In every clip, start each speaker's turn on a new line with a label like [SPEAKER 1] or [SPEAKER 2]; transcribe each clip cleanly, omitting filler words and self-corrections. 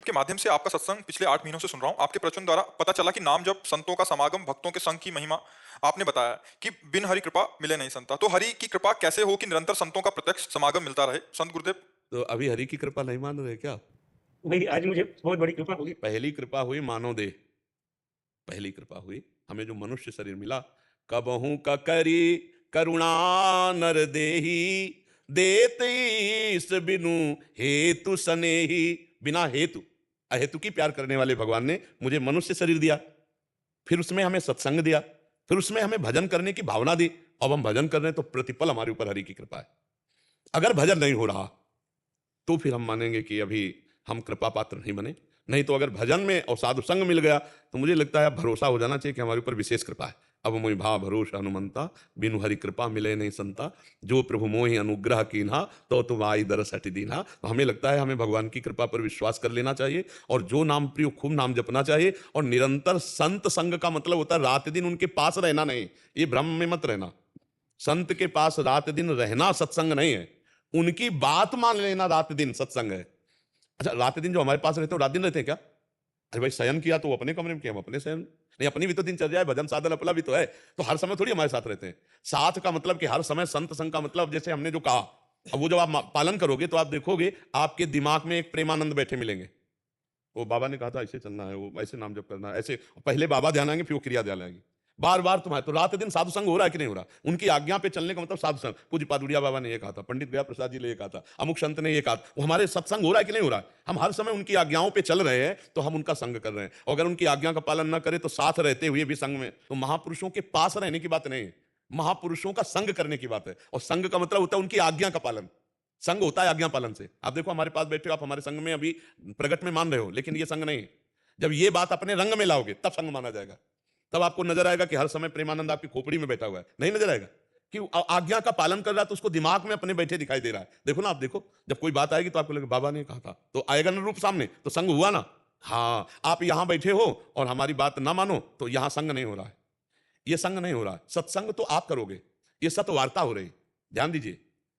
[SPEAKER 1] के माध्यम से आपका सत्संग पिछले 8 महीनों से सुन रहा हूँ। आपके प्रवचन द्वारा पता चला कि नाम जप, संतों का समागम, भक्तों के संग की महिमा। आपने बताया कि बिन हरि कृपा मिले नहीं संता। तो हरि की कृपा कैसे हो कि निरंतर संतों का प्रत्यक्ष समागम मिलता रहे? संत गुरुदेव।
[SPEAKER 2] तो अभी हरि की कृपा नहीं मान रहे क्या?
[SPEAKER 3] नहीं, आज मुझे बहुत बड़ी कृपा हुई।
[SPEAKER 2] पहली कृपा हुई मानव देह, पहली कृपा हुई हमें जो मनुष्य शरीर मिला। कबहू का करी करुणा नर देही, देत ईस बिनु हेतु सनेही। बिना हेतु, अहेतु की प्यार करने वाले भगवान ने मुझे मनुष्य शरीर दिया, फिर उसमें हमें सत्संग दिया, फिर उसमें हमें भजन करने की भावना दी। अब हम भजन कर रहे हैं तो प्रतिपल हमारे ऊपर हरि की कृपा है। अगर भजन नहीं हो रहा तो फिर हम मानेंगे कि अभी हम कृपा पात्र नहीं बने। नहीं तो अगर भजन में और साधु संग मिल गया तो मुझे लगता है अब भरोसा हो जाना चाहिए कि हमारे ऊपर विशेष कृपा है। अब मोहि भा भरोसा हनुमंता, बिनु हरि कृपा मिले नहीं संता। जो प्रभु मोहि अनुग्रह कीन्हा, तो तुम आई दरस हटि दीन्हा। तो हमें लगता है हमें भगवान की कृपा पर विश्वास कर लेना चाहिए और जो नाम प्रिय खूब नाम जपना चाहिए। और निरंतर संत संग का मतलब होता है रात दिन उनके पास रहना नहीं, ये भ्रम में मत रहना। संत के पास रात दिन रहना सत्संग नहीं है, उनकी बात मान लेना रात दिन सत्संग है। अच्छा, रात दिन जो हमारे पास रहते हो रात दिन रहते हैं क्या? अरे भाई शयन किया तो वो अपने कमरे में किया, हम अपने शयन नहीं, अपनी भी तो दिनचर्या है, भजन साधन अपना भी तो है। तो हर समय थोड़ी हमारे साथ रहते हैं। साथ का मतलब कि हर समय संत संग का मतलब जैसे हमने जो कहा, अब वो जब आप पालन करोगे तो आप देखोगे आपके दिमाग में एक प्रेमानंद बैठे मिलेंगे। वो बाबा ने कहा था ऐसे चलना है, वो ऐसे नाम जप करना है, ऐसे पहले बाबा ध्यान आएंगे फिर वो क्रिया ध्यान आएंगी। बार बार तुम्हारे तो रात दिन साधु संग हो रहा है कि नहीं हो रहा? उनकी आज्ञा पे चलने का मतलब साधु संग। पूज्य पादुड़िया बाबा ने ये कहा था, पंडित गया प्रसाद जी ने ये कहा था, अमुक संत ने ये कहा था। वो हमारे सत्संग हो रहा है कि नहीं हो रहा है? हम हर समय उनकी आज्ञाओं पे चल रहे हैं तो हम उनका संग कर रहे हैं। और अगर उनकी आज्ञा का पालन न करें तो साथ रहते हुए भी संग में, तो महापुरुषों के पास रहने की बात नहीं है, महापुरुषों का संग करने की बात है। और संग का मतलब होता है उनकी आज्ञा का पालन। संग होता है आज्ञा पालन से। आप देखो हमारे पास बैठे हो, आप हमारे संग में अभी प्रगट में मान रहे हो, लेकिन ये संग नहीं है। जब ये बात अपने रंग में लाओगे तब संग माना जाएगा। तब आपको नजर आएगा कि हर समय प्रेमानंद आपकी खोपड़ी में बैठा हुआ है, नहीं नजर आएगा कि आज्ञा का पालन कर रहा है तो उसको दिमाग में अपने बैठे दिखाई दे रहा है। देखो ना, आप देखो जब कोई बात आएगी तो आपको लगेगा बाबा ने कहा था, तो आएगा ना रूप सामने, तो संग हुआ ना। हाँ, आप यहां बैठे हो और हमारी बात ना मानो तो यहां संग नहीं हो रहा है, ये संग नहीं हो रहा है। सत्संग तो आप करोगे, ये सतवार्ता हो रही, ध्यान दीजिए।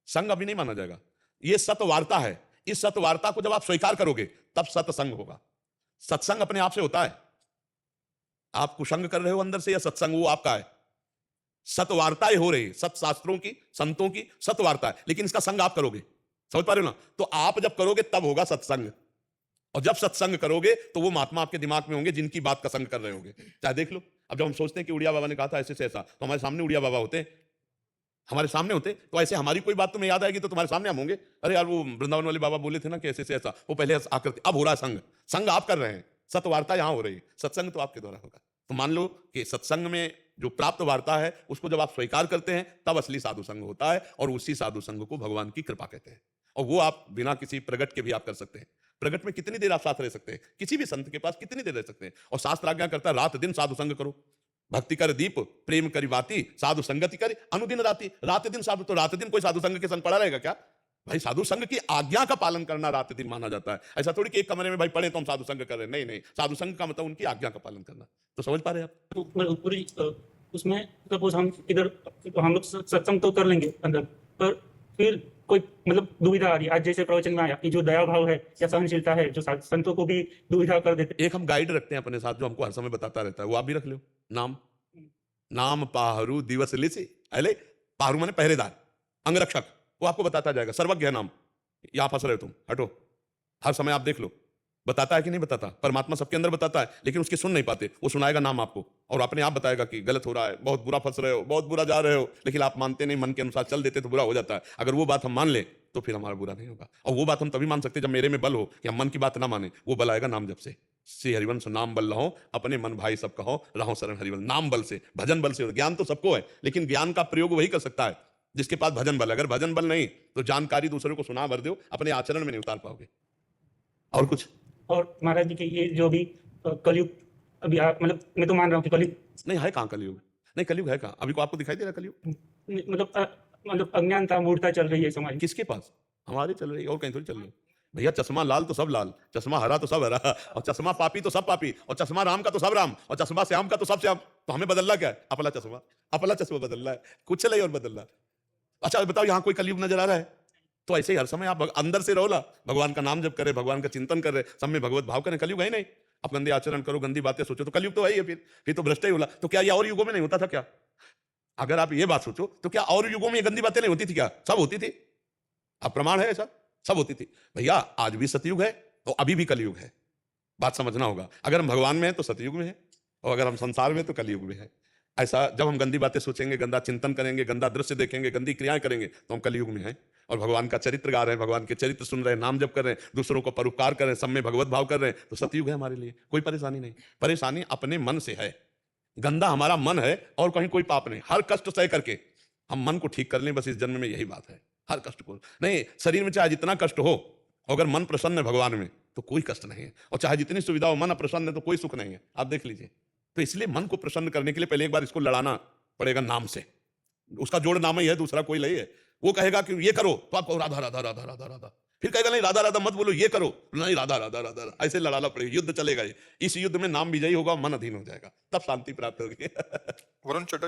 [SPEAKER 2] संग अभी नहीं माना जाएगा, ये सतवार्ता है। इस सतवार्ता को जब आप स्वीकार करोगे तब सत्संग होगा। सत्संग अपने आप से होता है। आप कुसंग कर रहे हो अंदर से या सत्संग वो आपका है? सतवार्ताएं हो रही है, सतशास्त्रों की, संतों की सतवार्ता है, लेकिन इसका संग आप करोगे। समझ पा रहे हो ना? तो आप जब करोगे तब होगा सत्संग। और जब सत्संग करोगे तो वो महात्मा आपके दिमाग में होंगे जिनकी बात का संग कर रहे होंगे। चाहे देख लो, अब जब हम सोचते हैं कि उड़िया बाबा ने कहा था ऐसे से ऐसा, तो हमारे सामने उड़िया बाबा होते, हमारे सामने होते, तो ऐसे हमारी कोई बात तुम्हें याद आएगी तो तुम्हारे सामने हम होंगे। अरे यार, वो वृंदावन वाले बाबा बोले थे ना कि ऐसे से ऐसा, वो पहले आकर, अब हो रहा है संग। संग आप कर रहे हैं, सतवार्ता यहां हो रही है, सत्संग तो आपके द्वारा होगा। तो मान लो कि सत्संग में जो प्राप्त वार्ता है उसको जब आप स्वीकार करते हैं तब असली साधु संग होता है, और उसी साधु संग को भगवान की कृपा कहते हैं। और वो आप बिना किसी प्रगट के भी आप कर सकते हैं। प्रगट में कितनी देर आप साथ रह सकते हैं? किसी भी संत के पास कितनी देर रह सकते हैं? और शास्त्र आज्ञा करता है रात दिन साधु संग करो। भक्ति कर दीप प्रेम करी बाती, साधु संगति करे अनुदिन राती। रात दिन साधु, तो रात दिन कोई साधु संग के संग पड़ा रहेगा क्या? भाई साधु संग की आज्ञा का पालन करना रात दिन माना जाता है। ऐसा थोड़ी कि एक कमरे में भाई पढ़े तो हम साधु संग कर रहे हैं, नहीं नहीं। साधु संग का मतलब उनकी आज्ञा का पालन करना। तो समझ पा रहे हैं आप?
[SPEAKER 3] तो पूरी उसमें सपोज हम इधर हम लोग सत्संग तो कर लेंगे अंदर, पर फिर कोई मतलब दुविधा आ रही है। आज जैसे प्रवचन में आया कि जो दया भाव है या सहनशीलता है, जो संतों को भी दुविधा कर देते।
[SPEAKER 2] एक हम गाइड रखते हैं अपने साथ जो हमको हर समय बताता रहता है, वो आप भी रख लो। नाम नाम पाहरू दिवस लिसे, अले पाहरू माने पहरेदार, अंगरक्षक, वो आपको बताता जाएगा। सर्वज्ञ है नाम। यहां फंस रहे हो तुम, हटो। हर समय आप देख लो, बताता है कि नहीं बताता? परमात्मा सबके अंदर बताता है, लेकिन उसकी सुन नहीं पाते। वो सुनाएगा नाम आपको और अपने आप बताएगा कि गलत हो रहा है, बहुत बुरा फंस रहे हो, बहुत बुरा जा रहे हो, लेकिन आप मानते नहीं, मन के अनुसार चल देते तो बुरा हो जाता है। अगर वो बात हम मान ले तो फिर हमारा बुरा नहीं होगा। और वो बात हम तभी मान सकते जब मेरे में बल हो कि हम मन की बात ना माने। वो बल आएगा नाम जब से। श्री हरिवंश नाम बल रहो, अपने मन भाई सब कहो, रहो शरण हरिवंश। नाम बल से, भजन बल से। ज्ञान तो सबको है, लेकिन ज्ञान का प्रयोग वही कर सकता है जिसके पास भजन बल। अगर भजन बल नहीं तो जानकारी दूसरे को सुना भर दो, अपने आचरण में नहीं उतार पाओगे। और कुछ? और
[SPEAKER 3] महाराज जी के ये जो भी कलयुग, अभी आप मतलब मैं तो मान रहा हूँ कि कलयुग
[SPEAKER 2] नहीं है। कहाँ कलयुग? नहीं, कलयुग है कहाँ? अभी को आपको दिखाई दे रहा कलयुग?
[SPEAKER 3] मतलब अज्ञानता मूर्खता चल रही है समाज।
[SPEAKER 2] किसके पास? हमारे चल रही है, और कहीं थोड़ी चल रही है। भैया चश्मा लाल तो सब लाल, चश्मा हरा तो सब हरा, और चश्मा पापी तो सब पापी, और चश्मा राम का तो सब राम, और चश्मा श्याम का तो सब श्याम। तो हमें बदलना क्या है? अपना चश्मा, अपना चश्मा बदलना है, कुछ नहीं और बदलना। अच्छा बताओ, यहाँ कोई कलयुग नजर आ रहा है? तो ऐसे ही हर समय आप अंदर से रहो ना, भगवान का नाम जप करें, भगवान का चिंतन करें, सब में भगवत भाव करें। कलयुग है नहीं, आप गंदे आचरण करो, गंदी बातें सोचो, तो कलयुग तो है ही है। फिर तो भ्रष्ट ही होला। तो क्या ये और युगों में नहीं होता था क्या? अगर आप ये बात सोचो तो क्या और युगों में ये गंदी बातें नहीं होती थी क्या? सब होती थी। अब प्रमाण है ऐसा, सब होती थी भैया। आज भी सतयुग है तो अभी भी कलयुग है, बात समझना होगा। अगर हम भगवान में हैं तो सतयुग में है, और अगर हम संसार में तो कलयुग में है। ऐसा जब हम गंदी बातें सोचेंगे, गंदा चिंतन करेंगे, गंदा दृश्य देखेंगे, गंदी क्रियाएं करेंगे, तो हम कलयुग में हैं। और भगवान का चरित्र गा रहे हैं, भगवान के चरित्र सुन रहे हैं, नाम जप कर रहे हैं, दूसरों को परोपकार कर रहे हैं, सब में भगवत भाव कर रहे हैं, तो सतयुग है हमारे लिए। कोई परेशानी नहीं। परेशानी अपने मन से है। गंदा हमारा मन है और कहीं कोई पाप नहीं। हर कष्ट सह करके हम मन को ठीक कर लें, बस इस जन्म में यही बात है। हर कष्ट को नहीं, शरीर में चाहे जितना कष्ट हो, अगर मन प्रसन्न है भगवान में तो कोई कष्ट नहीं है। और चाहे जितनी सुविधा हो, मन अप्रसन्न है तो कोई सुख नहीं है। आप देख लीजिए। तो इसलिए मन को प्रसन्न करने के लिए पहले एक बार इसको लड़ाना पड़ेगा नाम से। उसका जोड़ नाम ही है, दूसरा कोई नहीं है। वो कहेगा कि ये करो तो आपको राधा राधा राधा राधा राधा, फिर कहेगा नहीं राधा राधा मत बोलो, ये करो, नहीं राधा राधा राधा, ऐसे लड़ाना पड़ेगा। युद्ध चलेगा। इस युद्ध में नाम विजयी होगा, मन अधीन हो जाएगा, तब शांति प्राप्त होगी।
[SPEAKER 1] वरुण चटर्जी